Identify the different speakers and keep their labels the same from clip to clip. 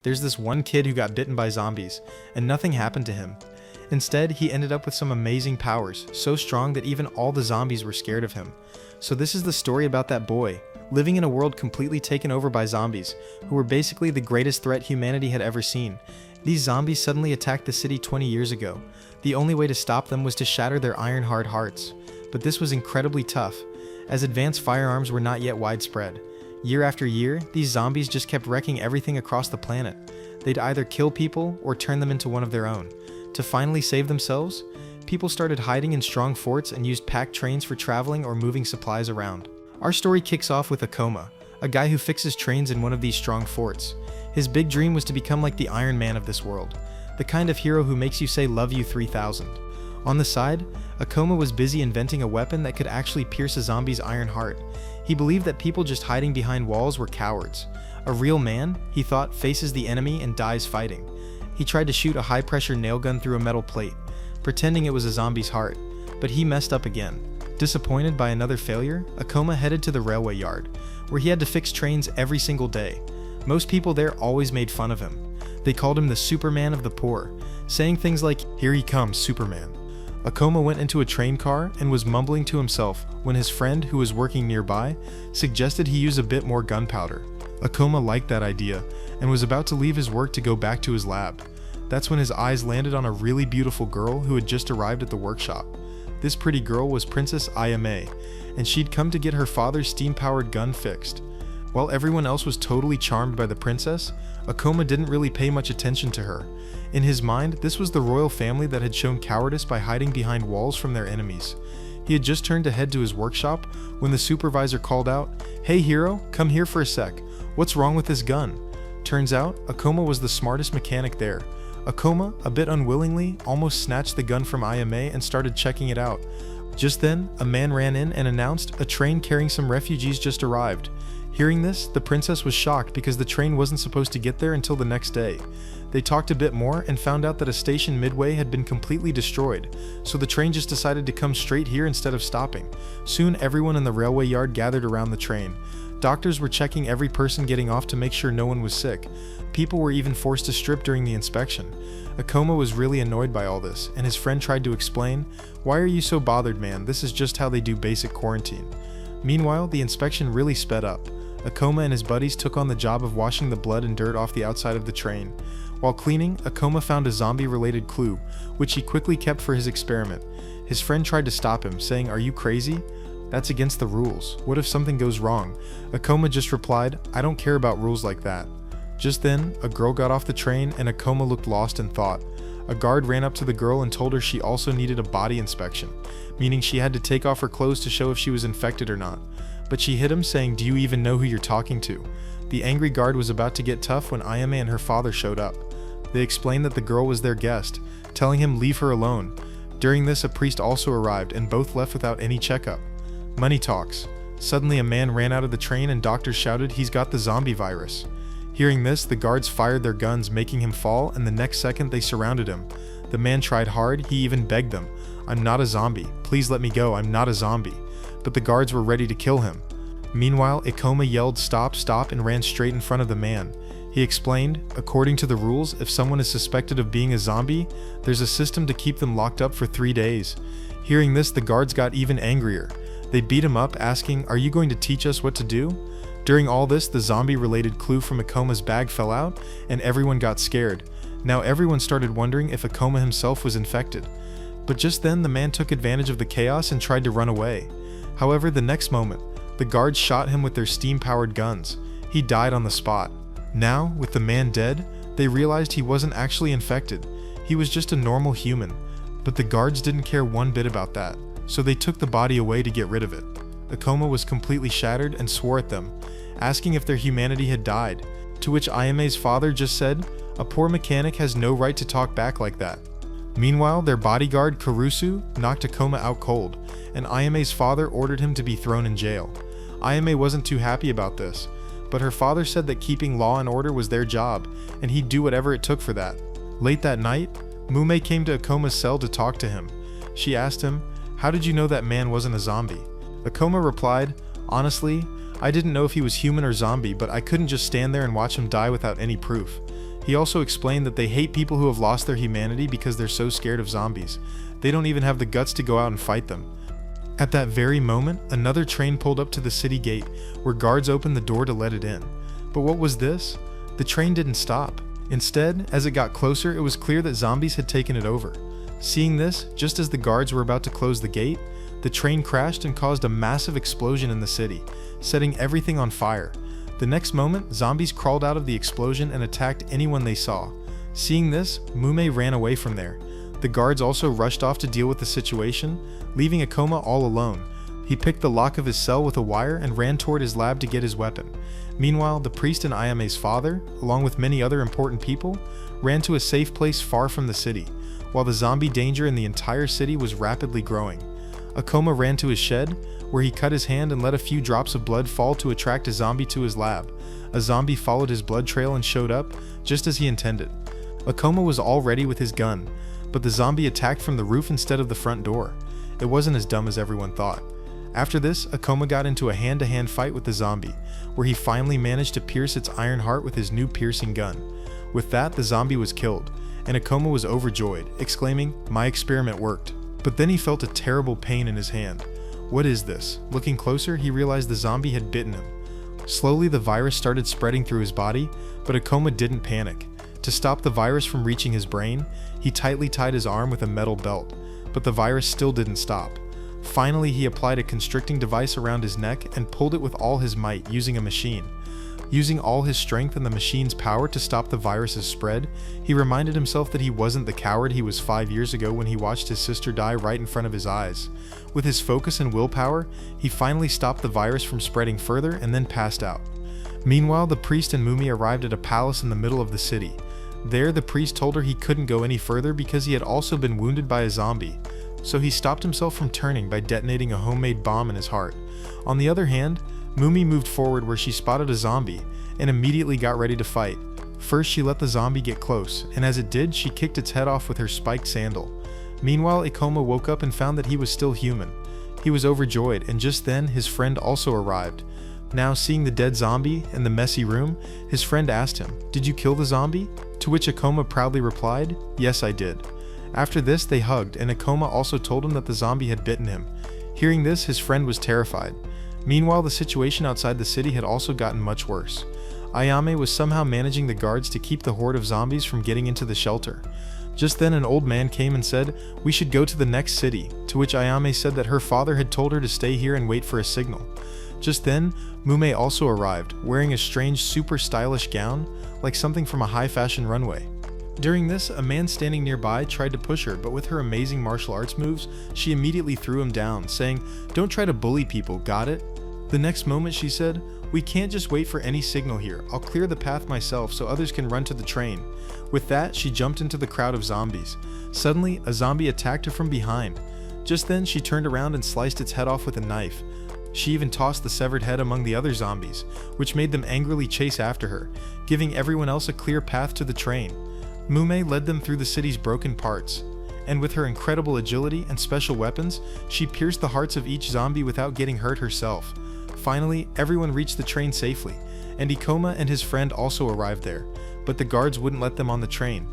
Speaker 1: There's this one kid who got bitten by zombies, and nothing happened to him. Instead, he ended up with some amazing powers, so strong that even all the zombies were scared of him. So this is the story about that boy, living in a world completely taken over by zombies, who were basically the greatest threat humanity had ever seen. These zombies suddenly attacked the city 20 years ago. The only way to stop them was to shatter their iron-hard hearts. But this was incredibly tough, as advanced firearms were not yet widespread. Year after year, these zombies just kept wrecking everything across the planet. They'd either kill people or turn them into one of their own. To finally save themselves, people started hiding in strong forts and used packed trains for traveling or moving supplies around. Our story kicks off with Akoma, a guy who fixes trains in one of these strong forts. His big dream was to become like the Iron Man of this world, the kind of hero who makes you say "love you 3000. On the side, Akoma was busy inventing a weapon that could actually pierce a zombie's iron heart. He believed that people just hiding behind walls were cowards. A real man, he thought, faces the enemy and dies fighting. He tried to shoot a high-pressure nail gun through a metal plate, pretending it was a zombie's heart, but he messed up again. Disappointed by another failure, Akoma headed to the railway yard, where he had to fix trains every single day. Most people there always made fun of him. They called him the Superman of the poor, saying things like, "Here he comes, Superman." Akoma went into a train car and was mumbling to himself when his friend, who was working nearby, suggested he use a bit more gunpowder. Akoma liked that idea and was about to leave his work to go back to his lab. That's when his eyes landed on a really beautiful girl who had just arrived at the workshop. This pretty girl was Princess Ayame, and she'd come to get her father's steam-powered gun fixed. While everyone else was totally charmed by the princess, Akoma didn't really pay much attention to her. In his mind, this was the royal family that had shown cowardice by hiding behind walls from their enemies. He had just turned to head to his workshop when the supervisor called out, "Hey hero, come here for a sec. What's wrong with this gun?" Turns out, Akoma was the smartest mechanic there. Akoma, a bit unwillingly, almost snatched the gun from Ayame and started checking it out. Just then, a man ran in and announced a train carrying some refugees just arrived. Hearing this, the princess was shocked because the train wasn't supposed to get there until the next day. They talked a bit more and found out that a station midway had been completely destroyed, so the train just decided to come straight here instead of stopping. Soon everyone in the railway yard gathered around the train. Doctors were checking every person getting off to make sure no one was sick. People were even forced to strip during the inspection. Akoma was really annoyed by all this, and his friend tried to explain, "Why are you so bothered, man? This is just how they do basic quarantine." Meanwhile, the inspection really sped up. Akoma and his buddies took on the job of washing the blood and dirt off the outside of the train. While cleaning, Akoma found a zombie-related clue, which he quickly kept for his experiment. His friend tried to stop him, saying, "Are you crazy? That's against the rules. What if something goes wrong?" Akoma just replied, "I don't care about rules like that." Just then, a girl got off the train and Akoma looked lost in thought. A guard ran up to the girl and told her she also needed a body inspection, meaning she had to take off her clothes to show if she was infected or not. But she hit him, saying, "Do you even know who you're talking to?" The angry guard was about to get tough when Ayame and her father showed up. They explained that the girl was their guest, telling him leave her alone. During this, a priest also arrived and both left without any checkup. Money talks. Suddenly a man ran out of the train and doctors shouted he's got the zombie virus. Hearing this, the guards fired their guns, making him fall, and the next second they surrounded him. The man tried hard, he even begged them, "I'm not a zombie, please let me go, I'm not a zombie." But the guards were ready to kill him. Meanwhile, Akoma yelled "Stop, stop," and ran straight in front of the man. He explained, according to the rules, if someone is suspected of being a zombie, there's a system to keep them locked up for 3 days. Hearing this, the guards got even angrier. They beat him up, asking, "Are you going to teach us what to do?" During all this, the zombie-related clue from Akoma's bag fell out, and everyone got scared. Now everyone started wondering if Akoma himself was infected. But just then, the man took advantage of the chaos and tried to run away. However, the next moment, the guards shot him with their steam-powered guns. He died on the spot. Now, with the man dead, they realized he wasn't actually infected. He was just a normal human. But the guards didn't care one bit about that, so they took the body away to get rid of it. Akoma was completely shattered and swore at them, asking if their humanity had died, to which Ayame's father just said, "A poor mechanic has no right to talk back like that." Meanwhile, their bodyguard Karusu knocked Akoma out cold, and Ayame's father ordered him to be thrown in jail. Ayame wasn't too happy about this, but her father said that keeping law and order was their job, and he'd do whatever it took for that. Late that night, Mume came to Akoma's cell to talk to him. She asked him, "How did you know that man wasn't a zombie?" Akoma replied, "Honestly, I didn't know if he was human or zombie, but I couldn't just stand there and watch him die without any proof." He also explained that they hate people who have lost their humanity because they're so scared of zombies. They don't even have the guts to go out and fight them. At that very moment, another train pulled up to the city gate, where guards opened the door to let it in. But what was this? The train didn't stop. Instead, as it got closer, it was clear that zombies had taken it over. Seeing this, just as the guards were about to close the gate, the train crashed and caused a massive explosion in the city, setting everything on fire. The next moment, zombies crawled out of the explosion and attacked anyone they saw. Seeing this, Mume ran away from there. The guards also rushed off to deal with the situation, leaving Akoma all alone. He picked the lock of his cell with a wire and ran toward his lab to get his weapon. Meanwhile, the priest and Ayame's father, along with many other important people, ran to a safe place far from the city, while the zombie danger in the entire city was rapidly growing. Akoma ran to his shed, where he cut his hand and let a few drops of blood fall to attract a zombie to his lab. A zombie followed his blood trail and showed up, just as he intended. Akoma was all ready with his gun, but the zombie attacked from the roof instead of the front door. It wasn't as dumb as everyone thought. After this, Akoma got into a hand-to-hand fight with the zombie, where he finally managed to pierce its iron heart with his new piercing gun. With that, the zombie was killed, and Akoma was overjoyed, exclaiming, "My experiment worked." But then he felt a terrible pain in his hand. What is this? Looking closer, he realized the zombie had bitten him. Slowly, the virus started spreading through his body, but Akoma didn't panic. To stop the virus from reaching his brain, he tightly tied his arm with a metal belt, but the virus still didn't stop. Finally, he applied a constricting device around his neck and pulled it with all his might using a machine. Using all his strength and the machine's power to stop the virus's spread, he reminded himself that he wasn't the coward he was 5 years ago when he watched his sister die right in front of his eyes. With his focus and willpower, he finally stopped the virus from spreading further and then passed out. Meanwhile, the priest and Mumi arrived at a palace in the middle of the city. There, the priest told her he couldn't go any further because he had also been wounded by a zombie, so he stopped himself from turning by detonating a homemade bomb in his heart. On the other hand, Mumi moved forward where she spotted a zombie and immediately got ready to fight. First, she let the zombie get close, and as it did, she kicked its head off with her spiked sandal. Meanwhile, Ikoma woke up and found that he was still human. He was overjoyed, and just then, his friend also arrived. Now, seeing the dead zombie in the messy room, his friend asked him, "Did you kill the zombie?" To which Ikoma proudly replied, "Yes, I did." After this, they hugged, and Ikoma also told him that the zombie had bitten him. Hearing this, his friend was terrified. Meanwhile, the situation outside the city had also gotten much worse. Ayame was somehow managing the guards to keep the horde of zombies from getting into the shelter. Just then, an old man came and said, "We should go to the next city," to which Ayame said that her father had told her to stay here and wait for a signal. Just then, Mume also arrived, wearing a strange, super stylish gown, like something from a high-fashion runway. During this, a man standing nearby tried to push her, but with her amazing martial arts moves, she immediately threw him down, saying, "Don't try to bully people, got it?" The next moment she said, "We can't just wait for any signal here. I'll clear the path myself so others can run to the train." With that, she jumped into the crowd of zombies. Suddenly, a zombie attacked her from behind. Just then, she turned around and sliced its head off with a knife. She even tossed the severed head among the other zombies, which made them angrily chase after her, giving everyone else a clear path to the train. Mume led them through the city's broken parts, and with her incredible agility and special weapons, she pierced the hearts of each zombie without getting hurt herself. Finally, everyone reached the train safely, and Ikoma and his friend also arrived there, but the guards wouldn't let them on the train.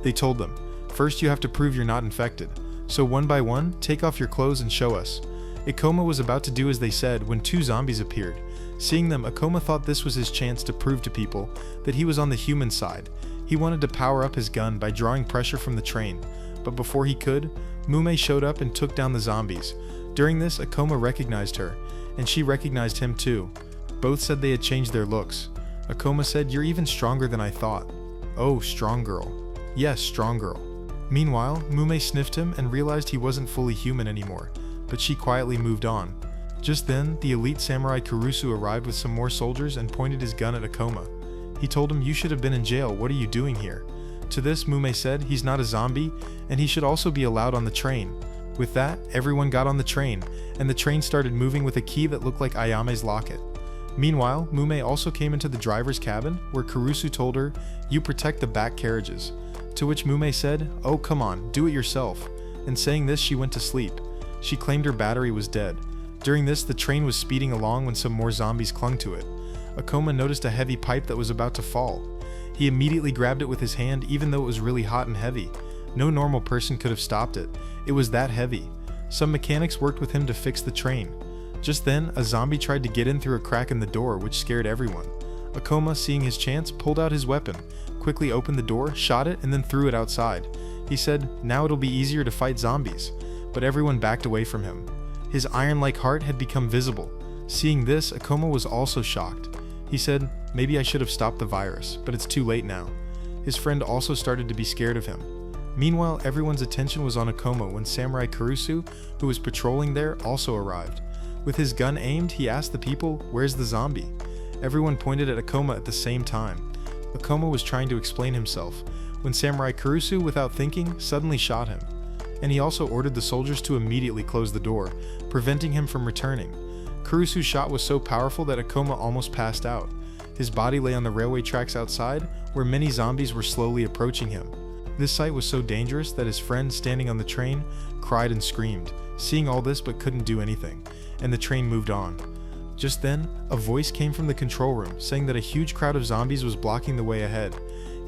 Speaker 1: They told them, "First you have to prove you're not infected, so one by one, take off your clothes and show us." Ikoma was about to do as they said when two zombies appeared. Seeing them, Ikoma thought this was his chance to prove to people that he was on the human side. He wanted to power up his gun by drawing pressure from the train, but before he could, Mume showed up and took down the zombies. During this, Ikoma recognized her, and she recognized him too. Both said they had changed their looks. Ikoma said, "You're even stronger than I thought." "Oh, strong girl." "Yes, strong girl." Meanwhile, Mume sniffed him and realized he wasn't fully human anymore, but she quietly moved on. Just then, the elite samurai Kurusu arrived with some more soldiers and pointed his gun at Ikoma. He told him, "You should have been in jail, what are you doing here?" To this, Mume said he's not a zombie, and he should also be allowed on the train. With that, everyone got on the train, and the train started moving with a key that looked like Ayame's locket. Meanwhile, Mume also came into the driver's cabin, where Kurusu told her, "You protect the back carriages." To which Mume said, "Oh come on, do it yourself." And saying this, she went to sleep. She claimed her battery was dead. During this, the train was speeding along when some more zombies clung to it. Ikoma noticed a heavy pipe that was about to fall. He immediately grabbed it with his hand even though it was really hot and heavy. No normal person could have stopped it. It was that heavy. Some mechanics worked with him to fix the train. Just then, a zombie tried to get in through a crack in the door, which scared everyone. Akoma, seeing his chance, pulled out his weapon, quickly opened the door, shot it, and then threw it outside. He said, "Now it'll be easier to fight zombies." But everyone backed away from him. His iron-like heart had become visible. Seeing this, Akoma was also shocked. He said, "Maybe I should have stopped the virus, but it's too late now." His friend also started to be scared of him. Meanwhile, everyone's attention was on Akoma when Samurai Kurusu, who was patrolling there, also arrived. With his gun aimed, he asked the people, "Where's the zombie?" Everyone pointed at Akoma at the same time. Akoma was trying to explain himself, when Samurai Kurusu, without thinking, suddenly shot him. And he also ordered the soldiers to immediately close the door, preventing him from returning. Kurusu's shot was so powerful that Akoma almost passed out. His body lay on the railway tracks outside, where many zombies were slowly approaching him. This sight was so dangerous that his friend standing on the train cried and screamed, seeing all this but couldn't do anything, and the train moved on. Just then, a voice came from the control room saying that a huge crowd of zombies was blocking the way ahead.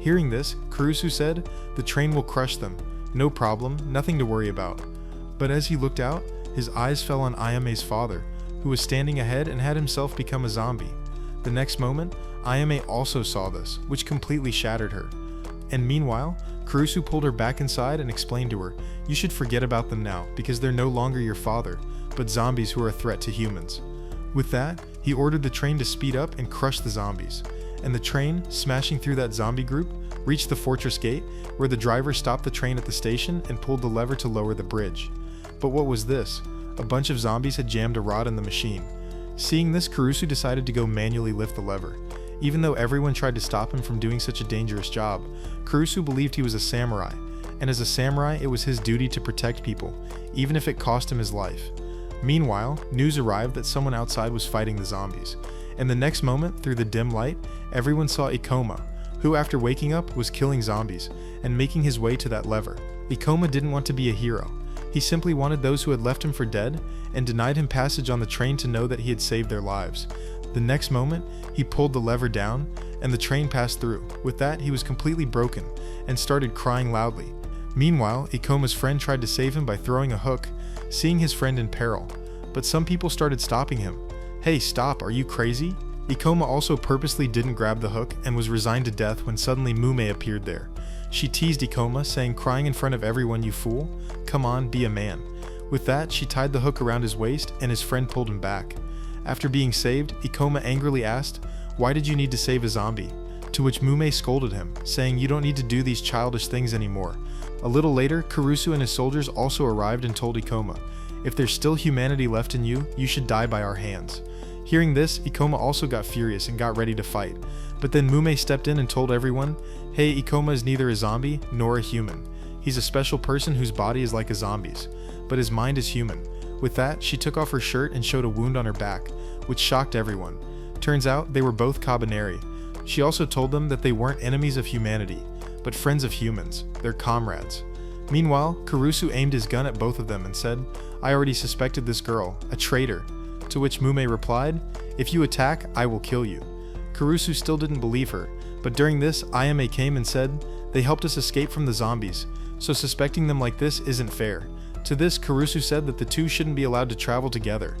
Speaker 1: Hearing this, Kurusu said, "The train will crush them. No problem, nothing to worry about." But as he looked out, his eyes fell on Ayame's father, who was standing ahead and had himself become a zombie. The next moment, Ayame also saw this, which completely shattered her. And meanwhile, Kurusu pulled her back inside and explained to her, "You should forget about them now, because they're no longer your father, but zombies who are a threat to humans." With that, he ordered the train to speed up and crush the zombies. And the train, smashing through that zombie group, reached the fortress gate, where the driver stopped the train at the station and pulled the lever to lower the bridge. But what was this? A bunch of zombies had jammed a rod in the machine. Seeing this, Kurusu decided to go manually lift the lever. Even though everyone tried to stop him from doing such a dangerous job, Kurusu believed he was a samurai, and as a samurai, it was his duty to protect people, even if it cost him his life. Meanwhile, news arrived that someone outside was fighting the zombies, and the next moment, through the dim light, everyone saw Ikoma, who after waking up was killing zombies and making his way to that lever. Ikoma didn't want to be a hero. He simply wanted those who had left him for dead and denied him passage on the train to know that he had saved their lives. The next moment, he pulled the lever down and the train passed through. With that, he was completely broken and started crying loudly. Meanwhile, Ikoma's friend tried to save him by throwing a hook, seeing his friend in peril, but some people started stopping him. "Hey, stop, are you crazy?" Ikoma also purposely didn't grab the hook and was resigned to death when suddenly Mume appeared there. She teased Ikoma, saying, "Crying in front of everyone, you fool? Come on, be a man." With that, she tied the hook around his waist and his friend pulled him back. After being saved, Ikoma angrily asked, "Why did you need to save a zombie?" To which Mume scolded him, saying, "You don't need to do these childish things anymore." A little later, Kurusu and his soldiers also arrived and told Ikoma, "If there's still humanity left in you, you should die by our hands." Hearing this, Ikoma also got furious and got ready to fight. But then Mume stepped in and told everyone, "Hey, Ikoma is neither a zombie nor a human. He's a special person whose body is like a zombie's, but his mind is human." With that, she took off her shirt and showed a wound on her back, which shocked everyone. Turns out they were both Kabaneri. She also told them that they weren't enemies of humanity, but friends of humans, their comrades. Meanwhile, Kurusu aimed his gun at both of them and said, "I already suspected this girl, a traitor." To which Mume replied, "If you attack, I will kill you." Kurusu still didn't believe her, but during this, Ayame came and said, "They helped us escape from the zombies, so suspecting them like this isn't fair." To this, Kurusu said that the two shouldn't be allowed to travel together.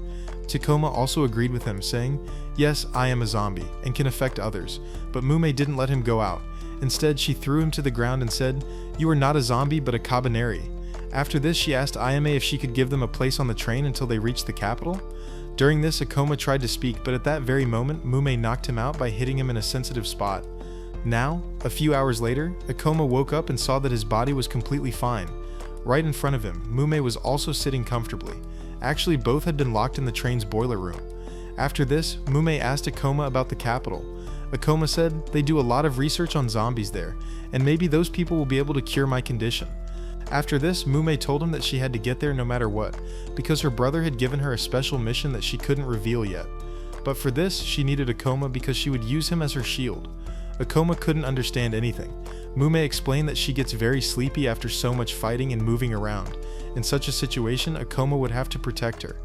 Speaker 1: Ikoma also agreed with him, saying, "Yes, I am a zombie, and can affect others," but Mume didn't let him go out. Instead, she threw him to the ground and said, "You are not a zombie, but a Kabaneri." After this, she asked Ayame if she could give them a place on the train until they reached the capital. During this, Ikoma tried to speak, but at that very moment, Mume knocked him out by hitting him in a sensitive spot. Now, a few hours later, Ikoma woke up and saw that his body was completely fine. Right in front of him, Mume was also sitting comfortably. Actually, both had been locked in the train's boiler room. After this, Mume asked Ikoma about the capital. Ikoma said, "They do a lot of research on zombies there, and maybe those people will be able to cure my condition." After this, Mume told him that she had to get there no matter what, because her brother had given her a special mission that she couldn't reveal yet. But for this, she needed Ikoma because she would use him as her shield. Ikoma couldn't understand anything. Mume explained that she gets very sleepy after so much fighting and moving around. In such a situation, Ikoma would have to protect her.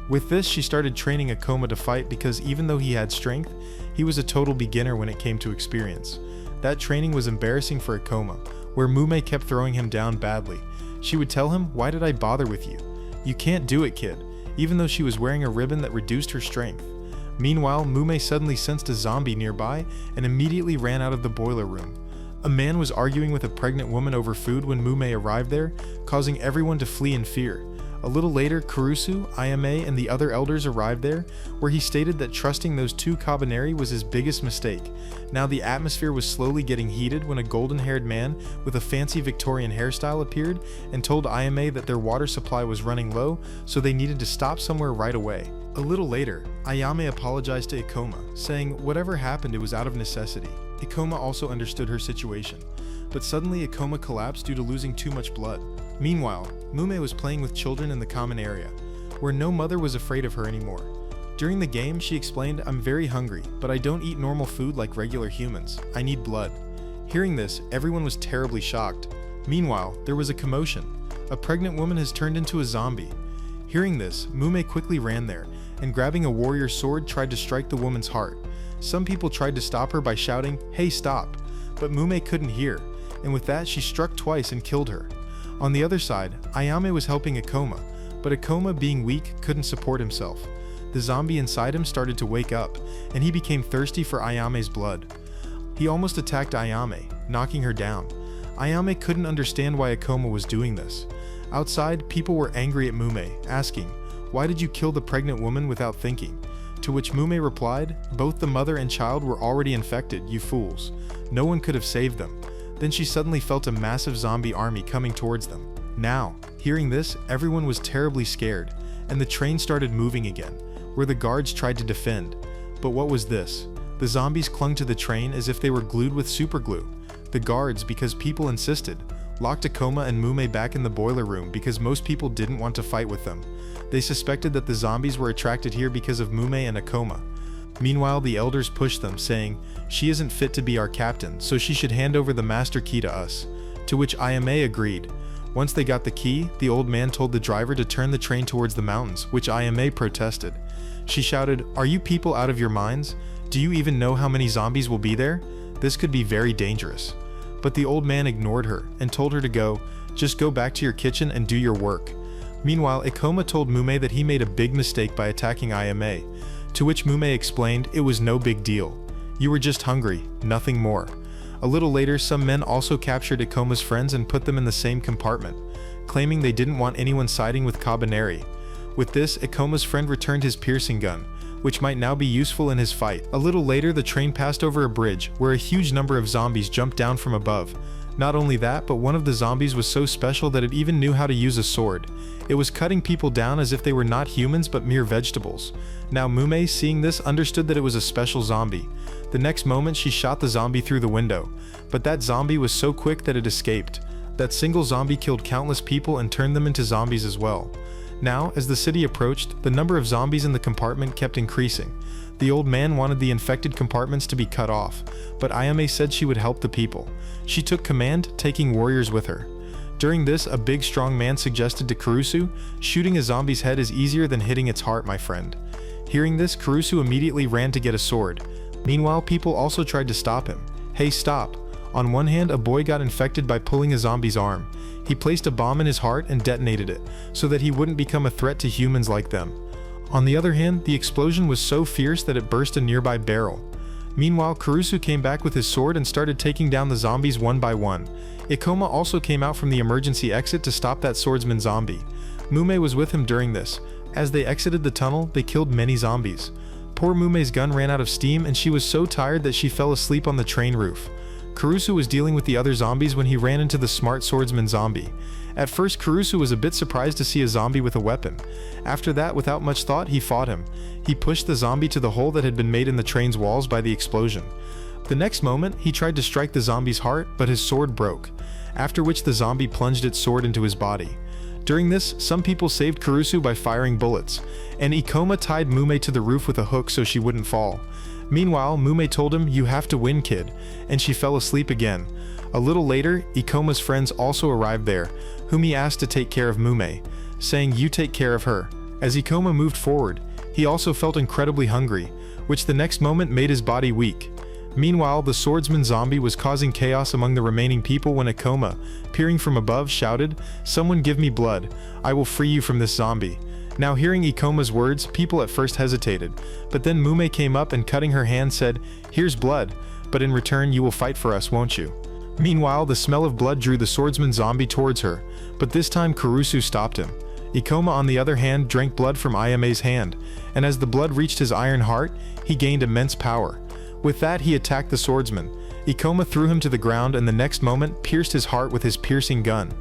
Speaker 1: With this, she started training Ikoma to fight because even though he had strength, he was a total beginner when it came to experience. That training was embarrassing for Ikoma, where Mume kept throwing him down badly. She would tell him, "Why did I bother with you? You can't do it, kid," even though she was wearing a ribbon that reduced her strength. Meanwhile, Mume suddenly sensed a zombie nearby and immediately ran out of the boiler room. A man was arguing with a pregnant woman over food when Mume arrived there, causing everyone to flee in fear. A little later, Kurusu, Ayame, and the other elders arrived there, where he stated that trusting those two Kabaneri was his biggest mistake. Now the atmosphere was slowly getting heated when a golden-haired man with a fancy Victorian hairstyle appeared and told Ayame that their water supply was running low, so they needed to stop somewhere right away. A little later, Ayame apologized to Ikoma, saying whatever happened it was out of necessity. Ikoma also understood her situation, but suddenly Ikoma collapsed due to losing too much blood. Meanwhile, Mume was playing with children in the common area, where no mother was afraid of her anymore. During the game, she explained, "I'm very hungry, but I don't eat normal food like regular humans. I need blood." Hearing this, everyone was terribly shocked. Meanwhile, there was a commotion. A pregnant woman has turned into a zombie. Hearing this, Mume quickly ran there, and grabbing a warrior sword tried to strike the woman's heart. Some people tried to stop her by shouting, "Hey, stop!" But Mume couldn't hear, and with that she struck twice and killed her. On the other side, Ayame was helping Ikoma, but Ikoma, being weak, couldn't support himself. The zombie inside him started to wake up, and he became thirsty for Ayame's blood. He almost attacked Ayame, knocking her down. Ayame couldn't understand why Ikoma was doing this. Outside, people were angry at Mume, asking, "Why did you kill the pregnant woman without thinking?" To which Mume replied, "Both the mother and child were already infected, you fools. No one could have saved them." Then she suddenly felt a massive zombie army coming towards them. Now, hearing this, everyone was terribly scared, and the train started moving again, where the guards tried to defend. But what was this? The zombies clung to the train as if they were glued with superglue. The guards, because people insisted, locked Ikoma and Mume back in the boiler room because most people didn't want to fight with them. They suspected that the zombies were attracted here because of Mume and Ikoma. Meanwhile, the elders pushed them, saying, "She isn't fit to be our captain, so she should hand over the master key to us." To which Ayame agreed. Once they got the key, the old man told the driver to turn the train towards the mountains, which Ayame protested. She shouted, "Are you people out of your minds? Do you even know how many zombies will be there? This could be very dangerous." But the old man ignored her and told her to go, "Just go back to your kitchen and do your work." Meanwhile, Ikoma told Mume that he made a big mistake by attacking Ayame, to which Mume explained it was no big deal. "You were just hungry, nothing more." A little later, some men also captured Ikoma's friends and put them in the same compartment, claiming they didn't want anyone siding with Kabaneri. With this, Ikoma's friend returned his piercing gun, which might now be useful in his fight. A little later, the train passed over a bridge, where a huge number of zombies jumped down from above. Not only that, but one of the zombies was so special that it even knew how to use a sword. It was cutting people down as if they were not humans but mere vegetables. Now Mume, seeing this, understood that it was a special zombie. The next moment she shot the zombie through the window, but that zombie was so quick that it escaped. That single zombie killed countless people and turned them into zombies as well. Now, as the city approached, the number of zombies in the compartment kept increasing. The old man wanted the infected compartments to be cut off, but Ayame said she would help the people. She took command, taking warriors with her. During this, a big strong man suggested to Kurusu, "Shooting a zombie's head is easier than hitting its heart, my friend." Hearing this, Kurusu immediately ran to get a sword. Meanwhile, people also tried to stop him. "Hey, stop." On one hand, a boy got infected by pulling a zombie's arm. He placed a bomb in his heart and detonated it, so that he wouldn't become a threat to humans like them. On the other hand, the explosion was so fierce that it burst a nearby barrel. Meanwhile, Kurusu came back with his sword and started taking down the zombies one by one. Ikoma also came out from the emergency exit to stop that swordsman zombie. Mume was with him during this. As they exited the tunnel, they killed many zombies. Poor Mume's gun ran out of steam and she was so tired that she fell asleep on the train roof. Kurusu was dealing with the other zombies when he ran into the smart swordsman zombie. At first, Kurusu was a bit surprised to see a zombie with a weapon. After that, without much thought, he fought him. He pushed the zombie to the hole that had been made in the train's walls by the explosion. The next moment, he tried to strike the zombie's heart, but his sword broke, after which the zombie plunged its sword into his body. During this, some people saved Kurusu by firing bullets, and Ikoma tied Mume to the roof with a hook so she wouldn't fall. Meanwhile, Mume told him, "You have to win, kid," and she fell asleep again. A little later, Ikoma's friends also arrived there, whom he asked to take care of Mume, saying, "You take care of her." As Ikoma moved forward, he also felt incredibly hungry, which the next moment made his body weak. Meanwhile, the swordsman zombie was causing chaos among the remaining people when Ikoma, peering from above, shouted, "Someone give me blood. I will free you from this zombie." Now hearing Ikoma's words, people at first hesitated, but then Mume came up and cutting her hand said, "Here's blood, but in return you will fight for us, won't you?" Meanwhile, the smell of blood drew the swordsman zombie towards her, but this time Kurusu stopped him. Ikoma on the other hand drank blood from Ayame's hand, and as the blood reached his iron heart, he gained immense power. With that he attacked the swordsman. Ikoma threw him to the ground and the next moment pierced his heart with his piercing gun.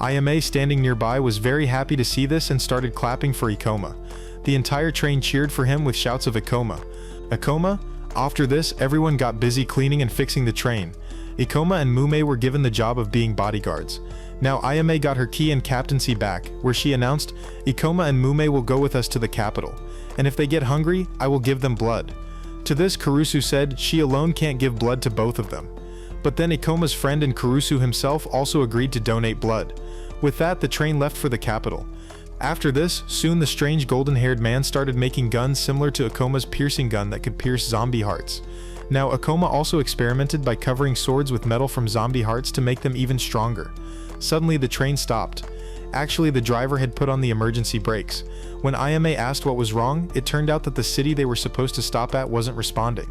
Speaker 1: Ayame, standing nearby, was very happy to see this and started clapping for Ikoma. The entire train cheered for him with shouts of Ikoma. Ikoma? After this, everyone got busy cleaning and fixing the train. Ikoma and Mume were given the job of being bodyguards. Now Ayame got her key and captaincy back, where she announced, "Ikoma and Mume will go with us to the capital, and if they get hungry, I will give them blood." To this, Kurusu said she alone can't give blood to both of them. But then Ikoma's friend and Kurusu himself also agreed to donate blood. With that, the train left for the capital. After this, soon the strange golden-haired man started making guns similar to Ikoma's piercing gun that could pierce zombie hearts. Now Ikoma also experimented by covering swords with metal from zombie hearts to make them even stronger. Suddenly the train stopped. Actually, the driver had put on the emergency brakes. When Ayame asked what was wrong, it turned out that the city they were supposed to stop at wasn't responding.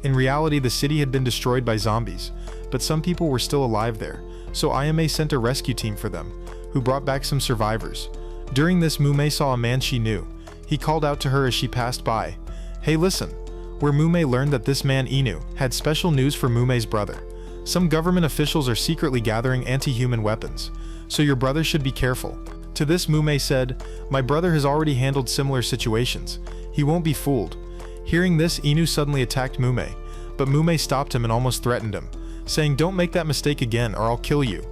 Speaker 1: In reality, the city had been destroyed by zombies, but some people were still alive there, so Ayame sent a rescue team for them, who brought back some survivors. During this, Mume saw a man she knew. He called out to her as she passed by, "Hey, listen," where Mume learned that this man Inu had special news for Mume's brother. Some government officials are secretly gathering anti-human weapons, so your brother should be careful. To this, Mume said, "My brother has already handled similar situations. He won't be fooled." Hearing this, Inu suddenly attacked Mume, but Mume stopped him and almost threatened him, saying, "Don't make that mistake again or I'll kill you."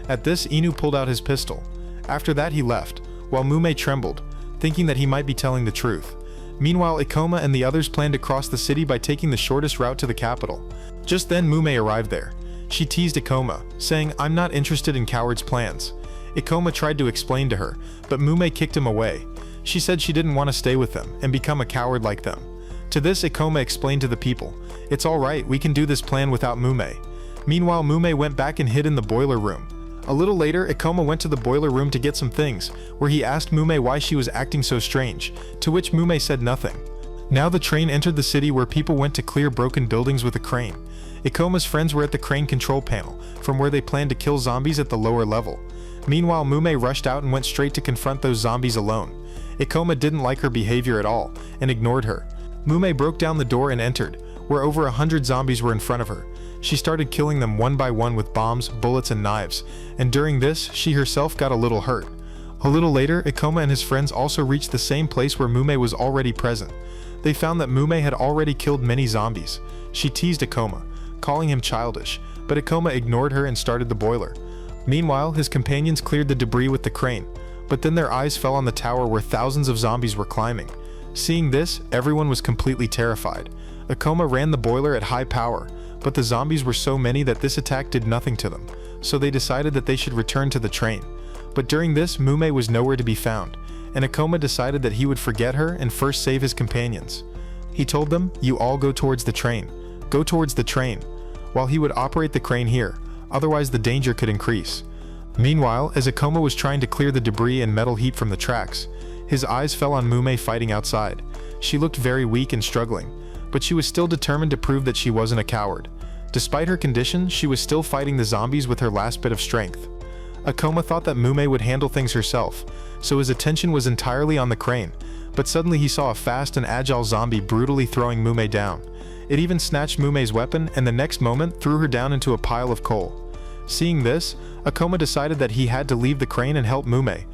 Speaker 1: At this, Inu pulled out his pistol. After that, he left, while Mume trembled, thinking that he might be telling the truth. Meanwhile, Ikoma and the others planned to cross the city by taking the shortest route to the capital. Just then, Mume arrived there. She teased Ikoma, saying, "I'm not interested in cowards' plans." Ikoma tried to explain to her, but Mume kicked him away. She said she didn't want to stay with them and become a coward like them. To this, Ikoma explained to the people, "It's alright, we can do this plan without Mume." Meanwhile, Mume went back and hid in the boiler room. A little later, Ikoma went to the boiler room to get some things, where he asked Mume why she was acting so strange, to which Mume said nothing. Now the train entered the city where people went to clear broken buildings with a crane. Ikoma's friends were at the crane control panel, from where they planned to kill zombies at the lower level. Meanwhile, Mume rushed out and went straight to confront those zombies alone. Ikoma didn't like her behavior at all, and ignored her. Mume broke down the door and entered, where over 100 zombies were in front of her. She started killing them one by one with bombs, bullets, and knives, and during this, she herself got a little hurt. A little later, Ikoma and his friends also reached the same place where Mume was already present. They found that Mume had already killed many zombies. She teased Ikoma, calling him childish, but Ikoma ignored her and started the boiler. Meanwhile, his companions cleared the debris with the crane, but then their eyes fell on the tower where thousands of zombies were climbing. Seeing this, everyone was completely terrified. Ikoma ran the boiler at high power, but the zombies were so many that this attack did nothing to them, so they decided that they should return to the train. But during this, Mume was nowhere to be found, and Ikoma decided that he would forget her and first save his companions. He told them, "You all go towards the train. Go towards the train," while he would operate the crane here, otherwise the danger could increase. Meanwhile, as Ikoma was trying to clear the debris and metal heap from the tracks, his eyes fell on Mume fighting outside. She looked very weak and struggling, but she was still determined to prove that she wasn't a coward. Despite her condition, she was still fighting the zombies with her last bit of strength. Ikoma thought that Mume would handle things herself, so his attention was entirely on the crane, but suddenly he saw a fast and agile zombie brutally throwing Mume down. It even snatched Mume's weapon and the next moment threw her down into a pile of coal. Seeing this, Ikoma decided that he had to leave the crane and help Mume.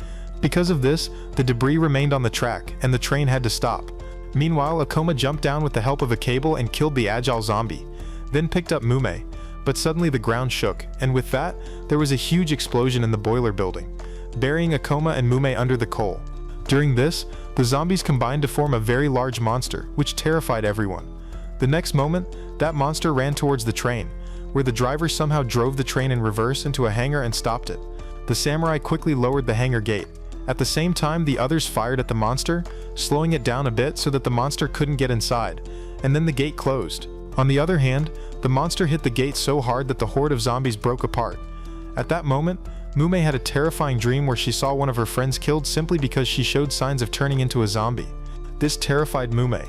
Speaker 1: Because of this, the debris remained on the track and the train had to stop. Meanwhile, Ikoma jumped down with the help of a cable and killed the agile zombie, then picked up Mume. But suddenly the ground shook, and with that, there was a huge explosion in the boiler building, burying Ikoma and Mume under the coal. During this, the zombies combined to form a very large monster, which terrified everyone. The next moment, that monster ran towards the train, where the driver somehow drove the train in reverse into a hangar and stopped it. The samurai quickly lowered the hangar gate. At the same time, the others fired at the monster, slowing it down a bit so that the monster couldn't get inside, and then the gate closed. On the other hand, the monster hit the gate so hard that the horde of zombies broke apart. At that moment, Mume had a terrifying dream where she saw one of her friends killed simply because she showed signs of turning into a zombie. This terrified Mume,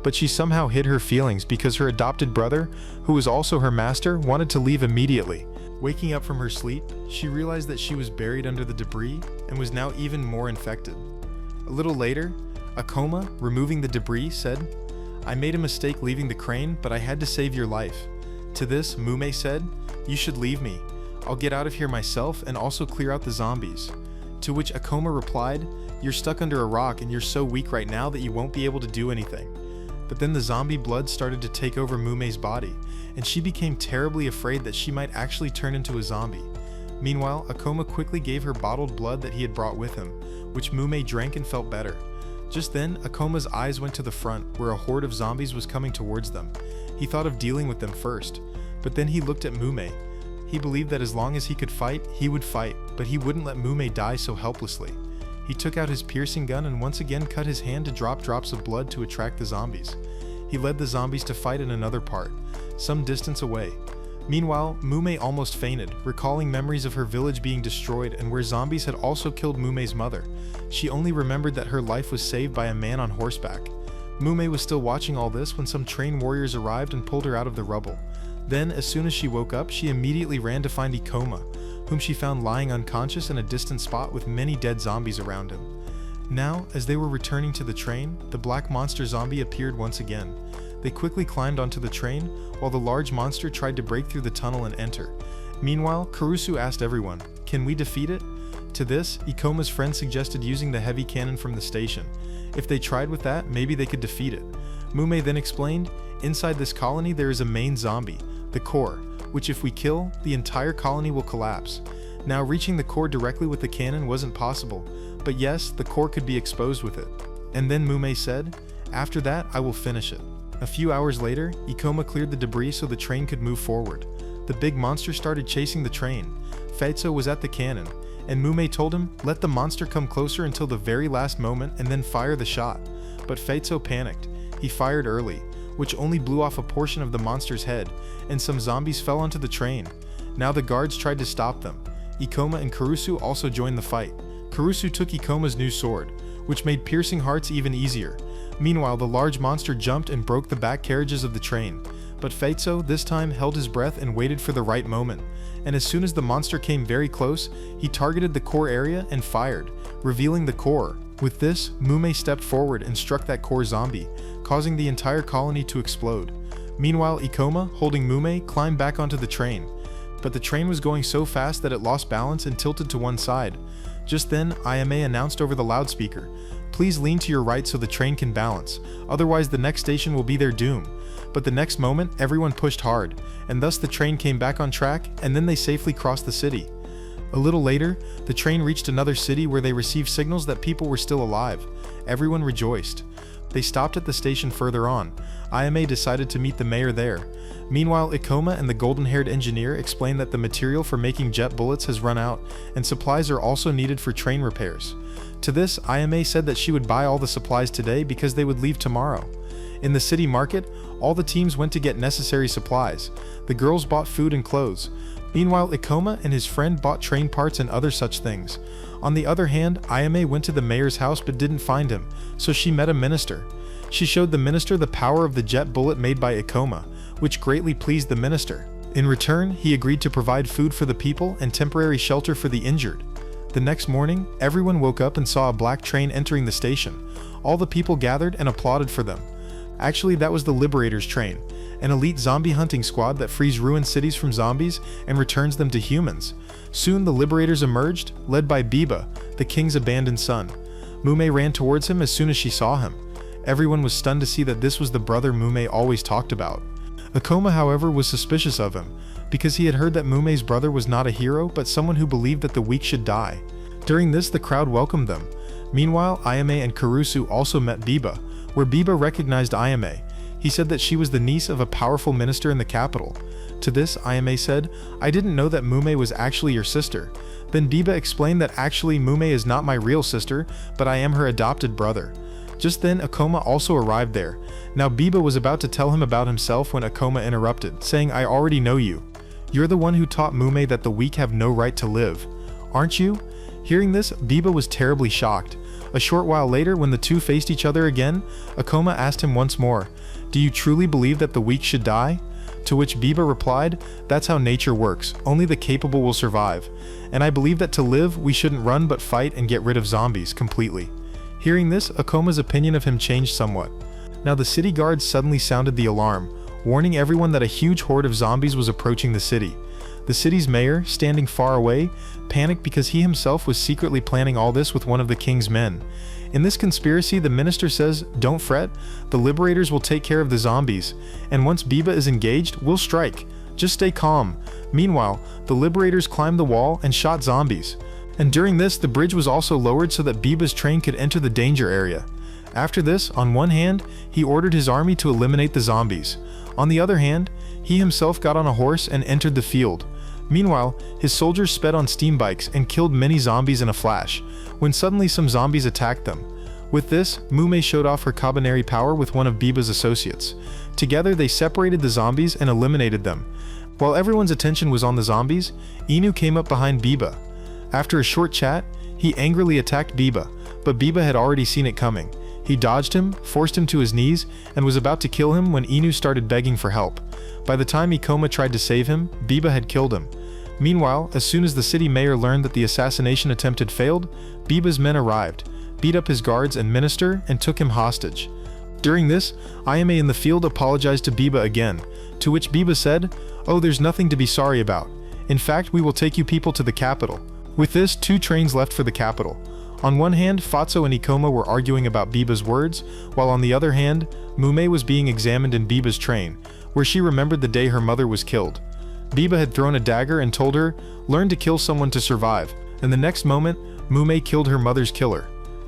Speaker 1: but she somehow hid her feelings because her adopted brother, who was also her master, wanted to leave immediately. Waking up from her sleep, she realized that she was buried under the debris and was now even more infected. A little later, Akoma, removing the debris, said, "I made a mistake leaving the crane, but I had to save your life." To this, Mume said, "You should leave me. I'll get out of here myself and also clear out the zombies." To which Akoma replied, "You're stuck under a rock and you're so weak right now that you won't be able to do anything." But then the zombie blood started to take over Mume's body, and she became terribly afraid that she might actually turn into a zombie. Meanwhile, Akoma quickly gave her bottled blood that he had brought with him, which Mume drank and felt better. Just then, Akoma's eyes went to the front, where a horde of zombies was coming towards them. He thought of dealing with them first, but then he looked at Mume. He believed that as long as he could fight, he would fight, but he wouldn't let Mume die so helplessly. He took out his piercing gun and once again cut his hand to drop drops of blood to attract the zombies. He led the zombies to fight in another part, some distance away. Meanwhile, Mume almost fainted, recalling memories of her village being destroyed and where zombies had also killed Mume's mother. She only remembered that her life was saved by a man on horseback. Mume was still watching all this when some train warriors arrived and pulled her out of the rubble. Then, as soon as she woke up, she immediately ran to find Ikoma, whom she found lying unconscious in a distant spot with many dead zombies around him. Now, as they were returning to the train, the black monster zombie appeared once again. They quickly climbed onto the train, while the large monster tried to break through the tunnel and enter. Meanwhile, Kurusu asked everyone, "Can we defeat it?" To this, Ikoma's friend suggested using the heavy cannon from the station. If they tried with that, maybe they could defeat it. Mume then explained, "Inside this colony there is a main zombie, the core, which if we kill, the entire colony will collapse." Now, reaching the core directly with the cannon wasn't possible, but yes, the core could be exposed with it. And then Mume said, "After that, I will finish it." A few hours later, Ikoma cleared the debris so the train could move forward. The big monster started chasing the train. Feitsu was at the cannon, and Mume told him, "Let the monster come closer until the very last moment and then fire the shot." But Feitsu panicked. He fired early, which only blew off a portion of the monster's head, and some zombies fell onto the train. Now the guards tried to stop them. Ikoma and Kurusu also joined the fight. Kurusu took Ikoma's new sword, which made piercing hearts even easier. Meanwhile, the large monster jumped and broke the back carriages of the train. But Feitsu this time held his breath and waited for the right moment. And as soon as the monster came very close, he targeted the core area and fired, revealing the core. With this, Mume stepped forward and struck that core zombie, causing the entire colony to explode. Meanwhile, Ikoma, holding Mume, climbed back onto the train. But the train was going so fast that it lost balance and tilted to one side. Just then, Ayame announced over the loudspeaker, "Please lean to your right so the train can balance, otherwise the next station will be their doom." But the next moment, everyone pushed hard, and thus the train came back on track, and then they safely crossed the city. A little later, the train reached another city where they received signals that people were still alive. Everyone rejoiced. They stopped at the station further on. Ayame decided to meet the mayor there. Meanwhile, Ikoma and the golden-haired engineer explained that the material for making jet bullets has run out, and supplies are also needed for train repairs. To this, Ayame said that she would buy all the supplies today because they would leave tomorrow. In the city market, all the teams went to get necessary supplies. The girls bought food and clothes. Meanwhile, Ikoma and his friend bought train parts and other such things. On the other hand, Ayame went to the mayor's house but didn't find him, so she met a minister. She showed the minister the power of the jet bullet made by Ikoma, which greatly pleased the minister. In return, he agreed to provide food for the people and temporary shelter for the injured. The next morning, everyone woke up and saw a black train entering the station. All the people gathered and applauded for them. Actually, that was the Liberators train, an elite zombie hunting squad that frees ruined cities from zombies and returns them to humans. Soon the Liberators emerged, led by Biba, the king's abandoned son. Mume ran towards him as soon as she saw him. Everyone was stunned to see that this was the brother Mume always talked about. Ikoma, however, was suspicious of him, because he had heard that Mume's brother was not a hero but someone who believed that the weak should die. During this, the crowd welcomed them. Meanwhile, Ayame and Kurusu also met Biba, where Biba recognized Ayame. He said that she was the niece of a powerful minister in the capital. To this, Ayame said, "I didn't know that Mume was actually your sister." Then Biba explained that actually Mume is not my real sister, but I am her adopted brother. Just then, Akoma also arrived there. Now Biba was about to tell him about himself when Akoma interrupted, saying, "I already know you. You're the one who taught Mume that the weak have no right to live, aren't you?" Hearing this, Biba was terribly shocked. A short while later, when the two faced each other again, Akoma asked him once more, "Do you truly believe that the weak should die?" To which Biba replied, "That's how nature works, only the capable will survive. And I believe that to live, we shouldn't run but fight and get rid of zombies completely." Hearing this, Akoma's opinion of him changed somewhat. Now the city guards suddenly sounded the alarm, warning everyone that a huge horde of zombies was approaching the city. The city's mayor, standing far away, panicked because he himself was secretly planning all this with one of the king's men. In this conspiracy, the minister says, "Don't fret, the liberators will take care of the zombies, and once Biba is engaged, we'll strike. Just stay calm." Meanwhile, the liberators climbed the wall and shot zombies. And during this, the bridge was also lowered so that Biba's train could enter the danger area. After this, on one hand, he ordered his army to eliminate the zombies. On the other hand, he himself got on a horse and entered the field. Meanwhile, his soldiers sped on steam bikes and killed many zombies in a flash, when suddenly some zombies attacked them. With this, Mume showed off her Kabaneri power with one of Biba's associates. Together, they separated the zombies and eliminated them. While everyone's attention was on the zombies, Inu came up behind Biba. After a short chat, he angrily attacked Biba, but Biba had already seen it coming. He dodged him, forced him to his knees, and was about to kill him when Inu started begging for help. By the time Ikoma tried to save him, Biba had killed him. Meanwhile, as soon as the city mayor learned that the assassination attempt had failed, Biba's men arrived, beat up his guards and minister, and took him hostage. During this, Ayame in the field apologized to Biba again, to which Biba said, "Oh, there's nothing to be sorry about. In fact, we will take you people to the capital." With this, 2 trains left for the capital. On one hand, Fatso and Ikoma were arguing about Biba's words, while on the other hand, Mume was being examined in Biba's train, where she remembered the day her mother was killed. Biba had thrown a dagger and told her, "Learn to kill someone to survive," and the next moment, Mume killed her mother's killer.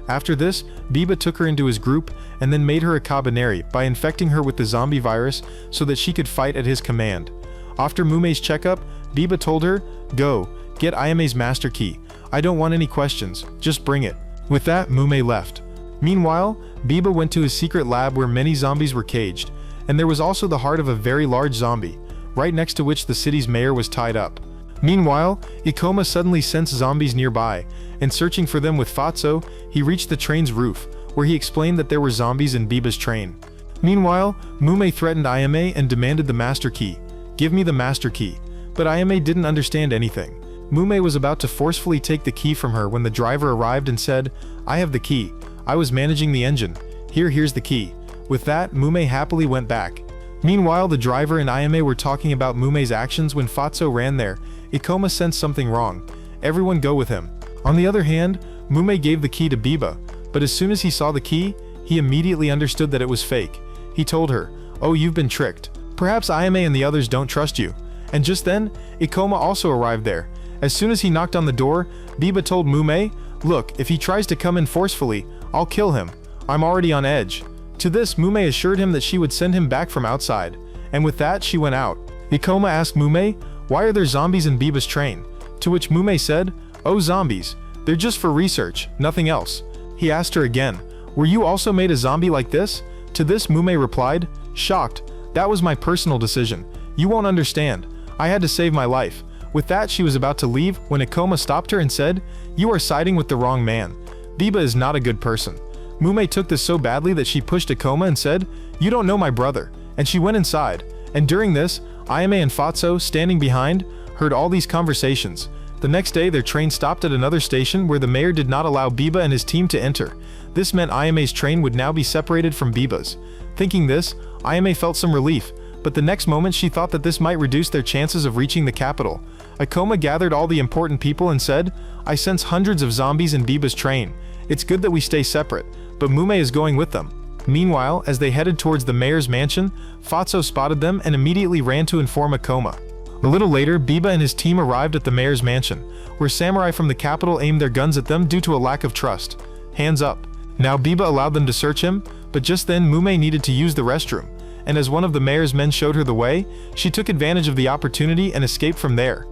Speaker 1: After this, Biba took her into his group and then made her a Kabaneri by infecting her with the zombie virus so that she could fight at his command. After Mume's checkup, Biba told her, "Go, get Ayame's master key. I don't want any questions, just bring it." With that, Mume left. Meanwhile, Biba went to his secret lab where many zombies were caged, and there was also the heart of a very large zombie, right next to which the city's mayor was tied up. Meanwhile, Ikoma suddenly sensed zombies nearby, and searching for them with Fatso, he reached the train's roof, where he explained that there were zombies in Biba's train. Meanwhile, Mume threatened Ayame and demanded the master key. "Give me the master key." But Ayame didn't understand anything. Mume was about to forcefully take the key from her when the driver arrived and said, "I have the key. I was managing the engine. Here's the key." With that, Mume happily went back. Meanwhile, the driver and Ayame were talking about Mume's actions when Fatso ran there. Ikoma sensed something wrong. "Everyone go with him." On the other hand, Mume gave the key to Biba, but as soon as he saw the key, he immediately understood that it was fake. He told her, "Oh, you've been tricked. Perhaps Ayame and the others don't trust you." And just then, Ikoma also arrived there. As soon as he knocked on the door, Biba told Mume, "Look, if he tries to come in forcefully, I'll kill him. I'm already on edge." To this, Mume assured him that she would send him back from outside, and with that, she went out. Ikoma asked Mume, "Why are there zombies in Biba's train?" To which Mume said, "Oh, zombies. They're just for research, nothing else." He asked her again, "Were you also made a zombie like this?" To this, Mume replied, shocked, "That was my personal decision. You won't understand. I had to save my life." With that, she was about to leave when Ikoma stopped her and said, "You are siding with the wrong man. Biba is not a good person." Mume took this so badly that she pushed Ikoma and said, "You don't know my brother," and she went inside. And during this, Ayame and Fatso, standing behind, heard all these conversations. The next day, their train stopped at another station where the mayor did not allow Biba and his team to enter. This meant Ayame's train would now be separated from Biba's. Thinking this, Ayame felt some relief, but the next moment she thought that this might reduce their chances of reaching the capital. Ikoma gathered all the important people and said, "I sense hundreds of zombies in Biba's train. It's good that we stay separate, but Mume is going with them." Meanwhile, as they headed towards the mayor's mansion, Fatso spotted them and immediately ran to inform Ikoma. A little later, Biba and his team arrived at the mayor's mansion, where samurai from the capital aimed their guns at them due to a lack of trust. Hands up. Now Biba allowed them to search him, but just then Mume needed to use the restroom, and as one of the mayor's men showed her the way, she took advantage of the opportunity and escaped from there.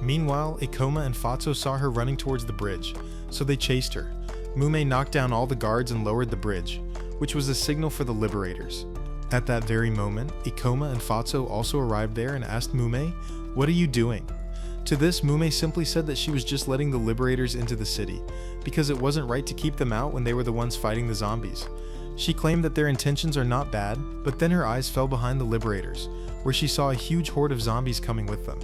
Speaker 1: Meanwhile, Ikoma and Fatso saw her running towards the bridge, so they chased her. Mume knocked down all the guards and lowered the bridge. which was a signal for the liberators. At that very moment, Ikoma and Fatso also arrived there and asked Mume, "What are you doing?" To this, Mume simply said that she was just letting the liberators into the city, because it wasn't right to keep them out when they were the ones fighting the zombies. She claimed that their intentions are not bad, but then her eyes fell behind the liberators, where she saw a huge horde of zombies coming with them.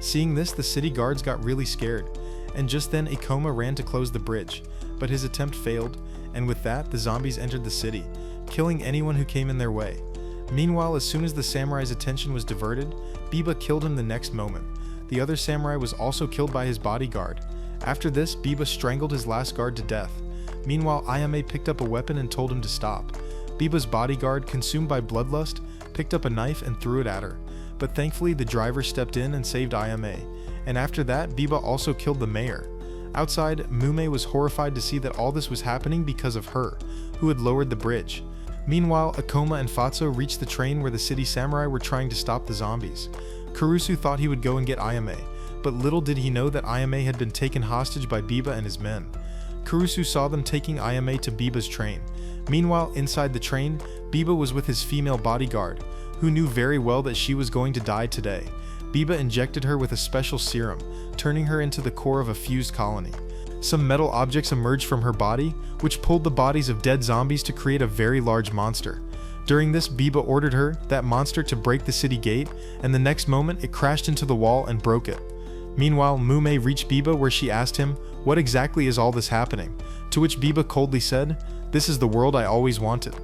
Speaker 1: Seeing this, the city guards got really scared, and just then Ikoma ran to close the bridge, but his attempt failed, and with that, the zombies entered the city, killing anyone who came in their way. Meanwhile, as soon as the samurai's attention was diverted, Biba killed him the next moment. The other samurai was also killed by his bodyguard. After this, Biba strangled his last guard to death. Meanwhile, Ayame picked up a weapon and told him to stop. Biba's bodyguard, consumed by bloodlust, picked up a knife and threw it at her, but thankfully the driver stepped in and saved Ayame, and after that, Biba also killed the mayor. Outside, Mume was horrified to see that all this was happening because of her, who had lowered the bridge. Meanwhile, Ikoma and Fatso reached the train where the city samurai were trying to stop the zombies. Kurusu thought he would go and get Ayame, but little did he know that Ayame had been taken hostage by Biba and his men. Kurusu saw them taking Ayame to Biba's train. Meanwhile, inside the train, Biba was with his female bodyguard, who knew very well that she was going to die today. Biba injected her with a special serum, turning her into the core of a fused colony. Some metal objects emerged from her body, which pulled the bodies of dead zombies to create a very large monster. During this, Biba ordered her, that monster, to break the city gate, and the next moment it crashed into the wall and broke it. Meanwhile, Mume reached Biba where she asked him, "What exactly is all this happening?" To which Biba coldly said, "This is the world I always wanted."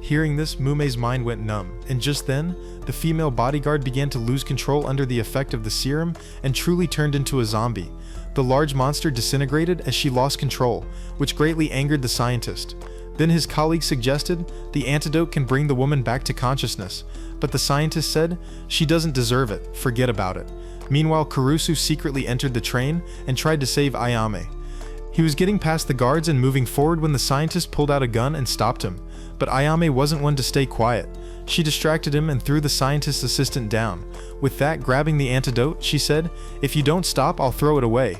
Speaker 1: Hearing this, Mume's mind went numb, and just then, the female bodyguard began to lose control under the effect of the serum and truly turned into a zombie. The large monster disintegrated as she lost control, which greatly angered the scientist. Then his colleague suggested the antidote can bring the woman back to consciousness, but the scientist said, "She doesn't deserve it, forget about it." Meanwhile, Kurusu secretly entered the train and tried to save Ayame. He was getting past the guards and moving forward when the scientist pulled out a gun and stopped him, but Ayame wasn't one to stay quiet. She distracted him and threw the scientist's assistant down. With that, grabbing the antidote, she said, "If you don't stop, I'll throw it away."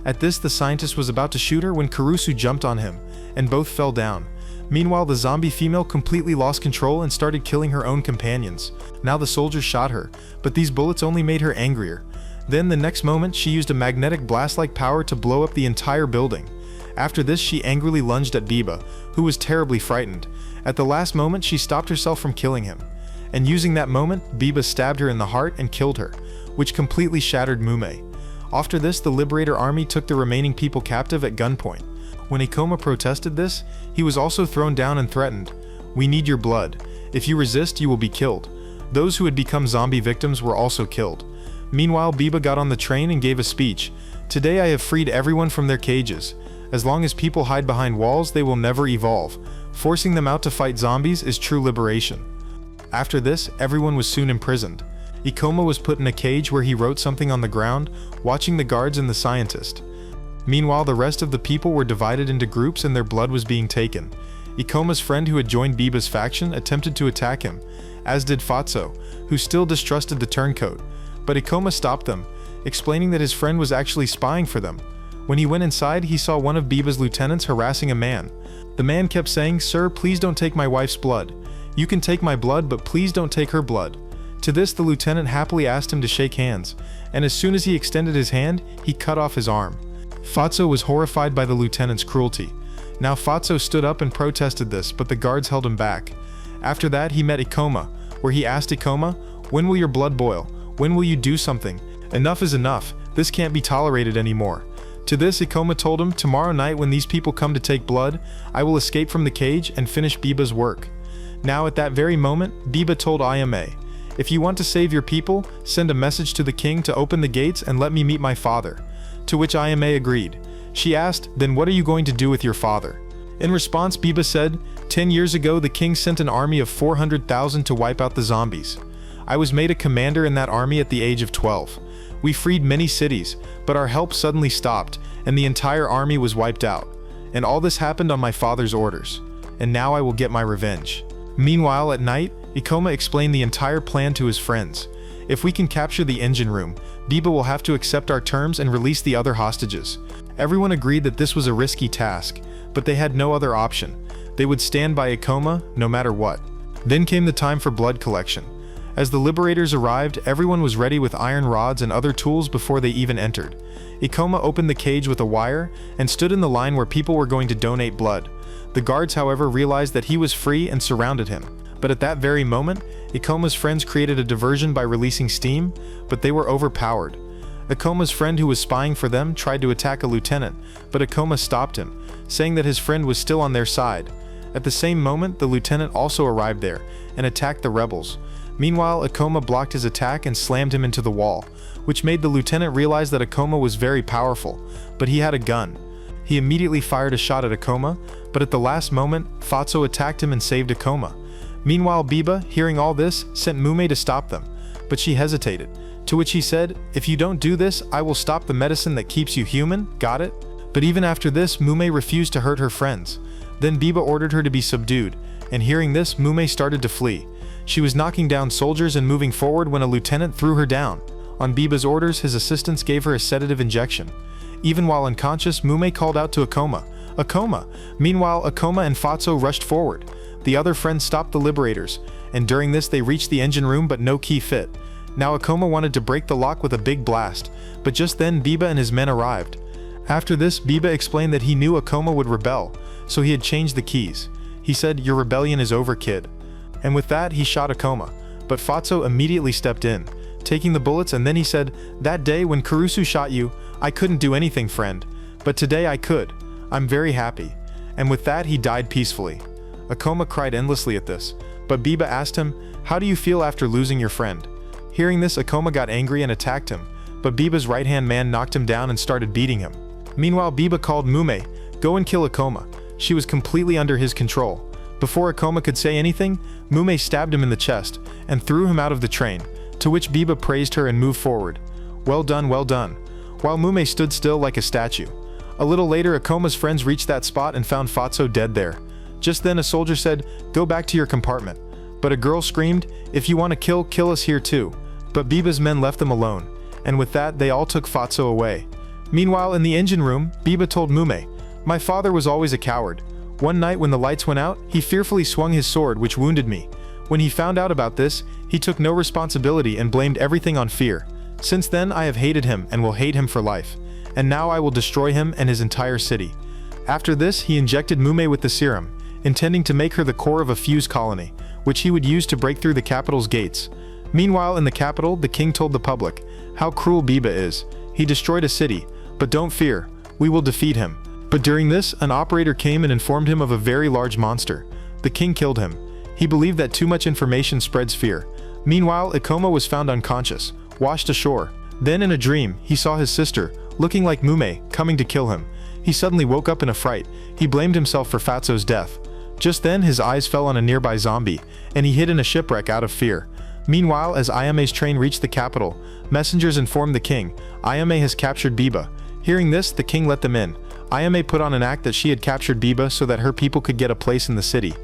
Speaker 1: At this, the scientist was about to shoot her when Kurusu jumped on him, and both fell down. Meanwhile, the zombie female completely lost control and started killing her own companions. Now the soldiers shot her, but these bullets only made her angrier. Then the next moment, she used a magnetic blast-like power to blow up the entire building. After this, she angrily lunged at Biba, who was terribly frightened. At the last moment, she stopped herself from killing him. And using that moment, Biba stabbed her in the heart and killed her, which completely shattered Mume. After this, the Liberator Army took the remaining people captive at gunpoint. When Ikoma protested this, he was also thrown down and threatened, "We need your blood. If you resist, you will be killed." Those who had become zombie victims were also killed. Meanwhile, Biba got on the train and gave a speech. "Today I have freed everyone from their cages. As long as people hide behind walls, they will never evolve. Forcing them out to fight zombies is true liberation." After this, everyone was soon imprisoned. Ikoma was put in a cage where he wrote something on the ground, watching the guards and the scientist. Meanwhile, the rest of the people were divided into groups and their blood was being taken. Ikoma's friend who had joined Biba's faction attempted to attack him, as did Fatso, who still distrusted the turncoat. But Ikoma stopped them, explaining that his friend was actually spying for them. When he went inside, he saw one of Biba's lieutenants harassing a man. The man kept saying, "Sir, please don't take my wife's blood. You can take my blood, but please don't take her blood." To this, the lieutenant happily asked him to shake hands, and as soon as he extended his hand, he cut off his arm. Fatso was horrified by the lieutenant's cruelty. Now Fatso stood up and protested this, but the guards held him back. After that, he met Ikoma, where he asked Ikoma, "When will your blood boil? When will you do something? Enough is enough. This can't be tolerated anymore." To this, Ikoma told him, "Tomorrow night when these people come to take blood, I will escape from the cage and finish Biba's work." Now at that very moment, Biba told Ayame, "If you want to save your people, send a message to the king to open the gates and let me meet my father." To which Ayame agreed. She asked, "Then what are you going to do with your father?" In response, Biba said, 10 years ago the king sent an army of 400,000 to wipe out the zombies. I was made a commander in that army at the age of 12. We freed many cities, but our help suddenly stopped, and the entire army was wiped out. And all this happened on my father's orders. And now I will get my revenge." Meanwhile, at night, Ikoma explained the entire plan to his friends. "If we can capture the engine room, Biba will have to accept our terms and release the other hostages." Everyone agreed that this was a risky task, but they had no other option. They would stand by Ikoma no matter what. Then came the time for blood collection. As the liberators arrived, everyone was ready with iron rods and other tools before they even entered. Ikoma opened the cage with a wire and stood in the line where people were going to donate blood. The guards, however, realized that he was free and surrounded him. But at that very moment, Ikoma's friends created a diversion by releasing steam, but they were overpowered. Ikoma's friend who was spying for them tried to attack a lieutenant, but Ikoma stopped him, saying that his friend was still on their side. At the same moment, the lieutenant also arrived there and attacked the rebels. Meanwhile, Ikoma blocked his attack and slammed him into the wall, which made the lieutenant realize that Ikoma was very powerful, but he had a gun. He immediately fired a shot at Ikoma, but at the last moment, Fatso attacked him and saved Ikoma. Meanwhile, Biba, hearing all this, sent Mume to stop them, but she hesitated, to which he said, "If you don't do this, I will stop the medicine that keeps you human, got it?" But even after this, Mume refused to hurt her friends. Then Biba ordered her to be subdued, and hearing this, Mume started to flee. She was knocking down soldiers and moving forward when a lieutenant threw her down. On Biba's orders, his assistants gave her a sedative injection. Even while unconscious, Mume called out to Ikoma, "Ikoma!" Meanwhile, Ikoma and Fatso rushed forward. The other friends stopped the liberators, and during this they reached the engine room but no key fit. Now Ikoma wanted to break the lock with a big blast, but just then Biba and his men arrived. After this, Biba explained that he knew Ikoma would rebel, so he had changed the keys. He said, "Your rebellion is over, kid." And with that, he shot Ikoma, but Fatso immediately stepped in, taking the bullets, and then he said, "That day when Kurusu shot you, I couldn't do anything, friend, but today I could. I'm very happy." And with that, he died peacefully. Ikoma cried endlessly at this, but Biba asked him, "How do you feel after losing your friend?" Hearing this, Ikoma got angry and attacked him, but Biba's right-hand man knocked him down and started beating him. Meanwhile, Biba called Mume, "Go and kill Ikoma." She was completely under his control. Before Ikoma could say anything, Mume stabbed him in the chest and threw him out of the train, to which Biba praised her and moved forward. "Well done, well done," while Mume stood still like a statue. A little later, Ikoma's friends reached that spot and found Fatso dead there. Just then a soldier said, "Go back to your compartment." But a girl screamed, "If you want to kill us here too." But Biba's men left them alone, and with that they all took Fatso away. Meanwhile, in the engine room, Biba told Mume, "My father was always a coward. One night when the lights went out, he fearfully swung his sword, which wounded me. When he found out about this, he took no responsibility and blamed everything on fear. Since then I have hated him and will hate him for life. And now I will destroy him and his entire city." After this, he injected Mume with the serum, intending to make her the core of a fuse colony, which he would use to break through the capital's gates. Meanwhile, in the capital, the king told the public how cruel Biba is. He destroyed a city, but don't fear, we will defeat him. But during this, an operator came and informed him of a very large monster. The king killed him. He believed that too much information spreads fear. Meanwhile, Ikoma was found unconscious, washed ashore. Then in a dream, he saw his sister, looking like Mume, coming to kill him. He suddenly woke up in a fright. He blamed himself for Fatso's death. Just then, his eyes fell on a nearby zombie, and he hid in a shipwreck out of fear. Meanwhile, as Ayame's train reached the capital, messengers informed the king, Ayame has captured Biba. Hearing this, the king let them in. Ayame put on an act that she had captured Biba so that her people could get a place in the city.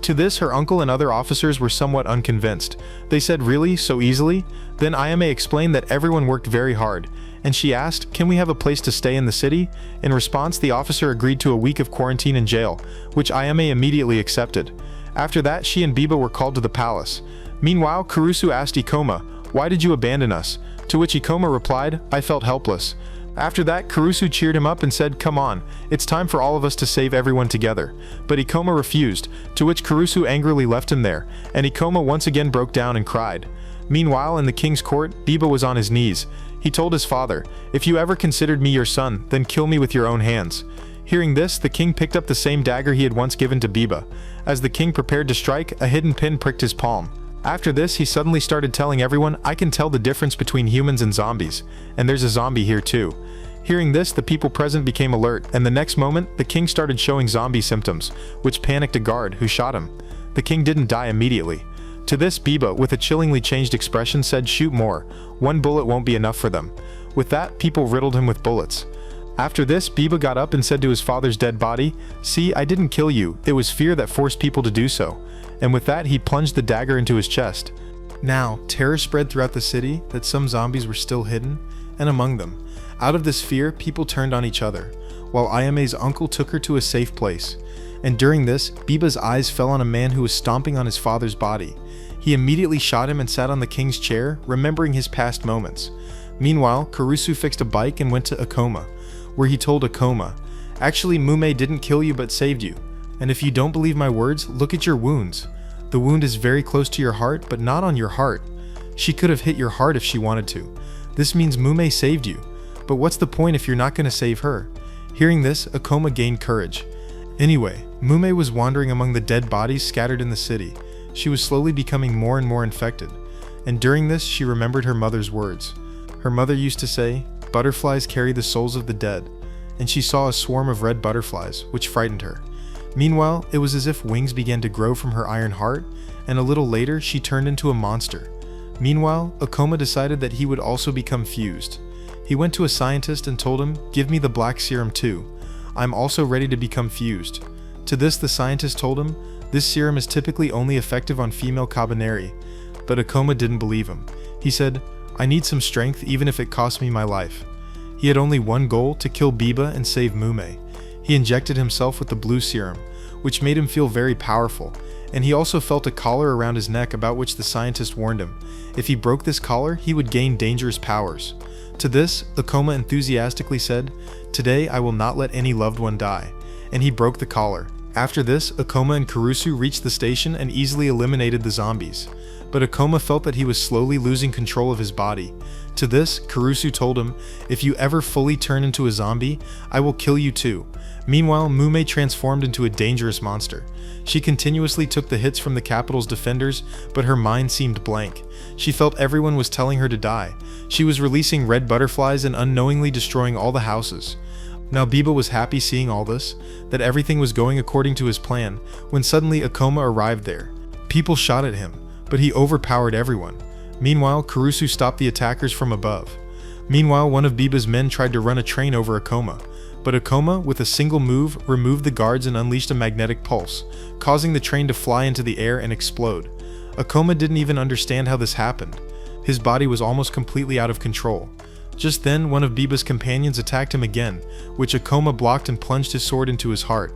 Speaker 1: To this, her uncle and other officers were somewhat unconvinced. They said, "Really? So easily?" Then Ayame explained that everyone worked very hard, and she asked, "Can we have a place to stay in the city?" In response, the officer agreed to a week of quarantine in jail, which Ayame immediately accepted. After that, she and Biba were called to the palace. Meanwhile, Kurusu asked Ikoma, "Why did you abandon us?" To which Ikoma replied, "I felt helpless." After that, Kurusu cheered him up and said, "Come on, it's time for all of us to save everyone together." But Ikoma refused, to which Kurusu angrily left him there, and Ikoma once again broke down and cried. Meanwhile, in the king's court, Biba was on his knees. He told his father, "If you ever considered me your son, then kill me with your own hands." Hearing this, the king picked up the same dagger he had once given to Biba. As the king prepared to strike, a hidden pin pricked his palm. After this, he suddenly started telling everyone, "I can tell the difference between humans and zombies, and there's a zombie here too." Hearing this, the people present became alert, and the next moment, the king started showing zombie symptoms, which panicked a guard, who shot him. The king didn't die immediately. To this, Biba, with a chillingly changed expression, said, "Shoot more. One bullet won't be enough for them." With that, people riddled him with bullets. After this, Biba got up and said to his father's dead body, "See, I didn't kill you, it was fear that forced people to do so." And with that, he plunged the dagger into his chest. Now, terror spread throughout the city that some zombies were still hidden, and among them, out of this fear, people turned on each other, while Ayame's uncle took her to a safe place. and during this, Biba's eyes fell on a man who was stomping on his father's body. He immediately shot him and sat on the king's chair, remembering his past moments. Meanwhile, Kurusu fixed a bike and went to Akoma, where he told Akoma, "Actually, Mume didn't kill you but saved you. And if you don't believe my words, look at your wounds. The wound is very close to your heart, but not on your heart. She could have hit your heart if she wanted to. This means Mume saved you. But what's the point if you're not going to save her?" Hearing this, Akoma gained courage. Anyway, Mume was wandering among the dead bodies scattered in the city. She was slowly becoming more and more infected. And during this, she remembered her mother's words. Her mother used to say, "Butterflies carry the souls of the dead." And she saw a swarm of red butterflies, which frightened her. Meanwhile, it was as if wings began to grow from her iron heart, and a little later, she turned into a monster. Meanwhile, Akoma decided that he would also become fused. He went to a scientist and told him, "Give me the black serum too. I'm also ready to become fused." To this, the scientist told him, "This serum is typically only effective on female Kabaneri." But Akoma didn't believe him. He said, "I need some strength even if it costs me my life." He had only one goal, to kill Biba and save Mume. He injected himself with the blue serum, which made him feel very powerful, and he also felt a collar around his neck about which the scientist warned him. If he broke this collar, he would gain dangerous powers. To this, Akoma enthusiastically said, "Today I will not let any loved one die," and he broke the collar. After this, Akoma and Kurusu reached the station and easily eliminated the zombies. But Akoma felt that he was slowly losing control of his body. To this, Kurusu told him, "If you ever fully turn into a zombie, I will kill you too." Meanwhile, Mume transformed into a dangerous monster. She continuously took the hits from the capital's defenders, but her mind seemed blank. She felt everyone was telling her to die. She was releasing red butterflies and unknowingly destroying all the houses. Now Biba was happy seeing all this, that everything was going according to his plan, when suddenly Akoma arrived there. People shot at him, but he overpowered everyone. Meanwhile, Kurusu stopped the attackers from above. Meanwhile, one of Biba's men tried to run a train over Akoma, but Akoma, with a single move, removed the guards and unleashed a magnetic pulse, causing the train to fly into the air and explode. Akoma didn't even understand how this happened. His body was almost completely out of control. Just then, one of Biba's companions attacked him again, which Akoma blocked and plunged his sword into his heart.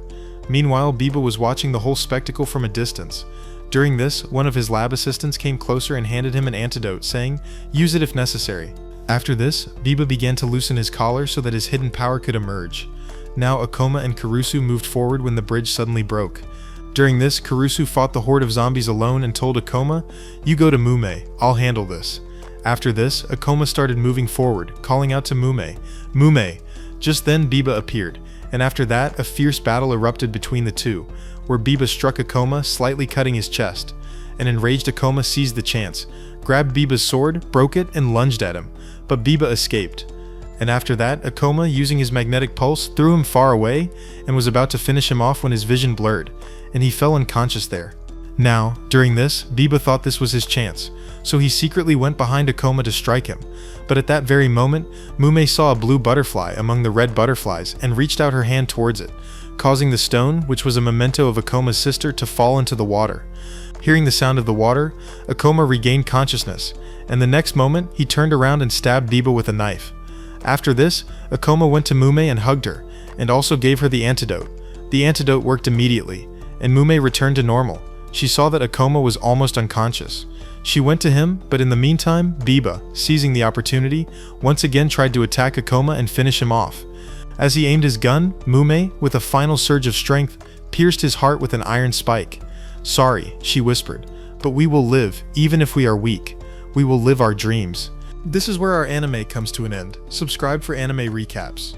Speaker 1: Meanwhile, Biba was watching the whole spectacle from a distance. During this, one of his lab assistants came closer and handed him an antidote, saying, "Use it if necessary." After this, Biba began to loosen his collar so that his hidden power could emerge. Now Akoma and Kurusu moved forward when the bridge suddenly broke. During this, Kurusu fought the horde of zombies alone and told Akoma, "You go to Mume, I'll handle this." After this, Akoma started moving forward, calling out to Mume, "Mume!" Just then Biba appeared, and after that, a fierce battle erupted between the two, where Biba struck Akoma, slightly cutting his chest. An enraged Akoma seized the chance, grabbed Biba's sword, broke it, and lunged at him, but Biba escaped. And after that, Akoma, using his magnetic pulse, threw him far away, and was about to finish him off when his vision blurred, and he fell unconscious there. Now, during this, Biba thought this was his chance, so he secretly went behind Akoma to strike him. But at that very moment, Mume saw a blue butterfly among the red butterflies and reached out her hand towards it, causing the stone, which was a memento of Akoma's sister, to fall into the water. Hearing the sound of the water, Akoma regained consciousness, and the next moment, he turned around and stabbed Biba with a knife. After this, Akoma went to Mume and hugged her, and also gave her the antidote. The antidote worked immediately, and Mume returned to normal. She saw that Akoma was almost unconscious. She went to him, but in the meantime, Biba, seizing the opportunity, once again tried to attack Akoma and finish him off. As he aimed his gun, Mume, with a final surge of strength, pierced his heart with an iron spike. "Sorry," she whispered, "but we will live, even if we are weak. We will live our dreams." This is where our anime comes to an end. Subscribe for anime recaps.